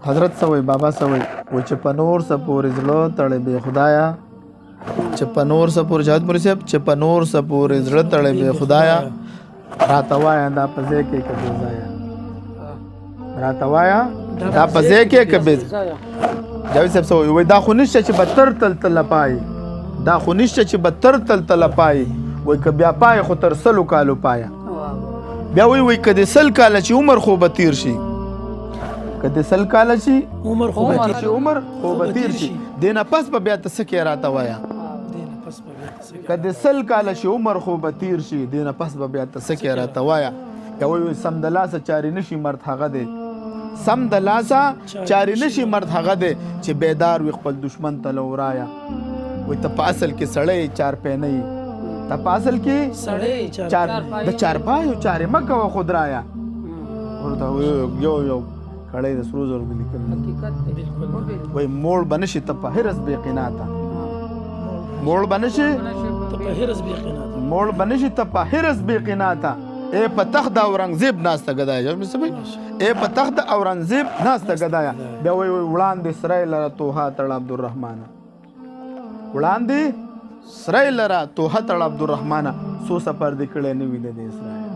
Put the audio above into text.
حضرت سوي بابا سوي و چې په نور سپورې زړه تړې بې خدایا چې په نور سپورې جهاد موري صاحب چې په نور سپورې زړه تړې بې خدایا راته وایه دا په ځای کې که بې ځایه راته وایه دا په ځای کې که بې جاوید صاحب سوي وایي دا خو نشته چې به تر تلتله پایي دا خو نشته چې به تر تلتله پایي وایي که بیا پایي خو تر سلو کالو پایه بیا وایي که د سل کاله چې عمر خو به تیر شي که د سل کاله شي عمر خو به تیر شي دې نه پس به بیا ته څه کې راته وایه که د سل کاله شي عمر خو به تیر شي دې نه پس به بیا ته څه کې راته وایه یا وایي سم د لاسه چارې نشي مرد هغه دی سم د لاسه چارې نشي مرد هغه دی چې بیدار وي خپل دشمن ته له ورایه وایي ته په اصل کې سړی چارپینه یې ته په اصل کې د چارپایو چارې مه کوه خود رایه ورته یو کړی د سرو زرو د لیکل وایي موړ به نشي ته په حرص بې قناته موړ به نشي ته په حرص بې قناته ای په تخت د اورنګزیب ناسته ګدایه ای په تخت د اورنګزیب ناسته ګدایه بیا وایي وړاندې سری لره توها تړ عبدالرحمانه وړاندې سری لره توها تړ عبدالرحمانه څو سفر دې کړی نه وي د دې اسرائیل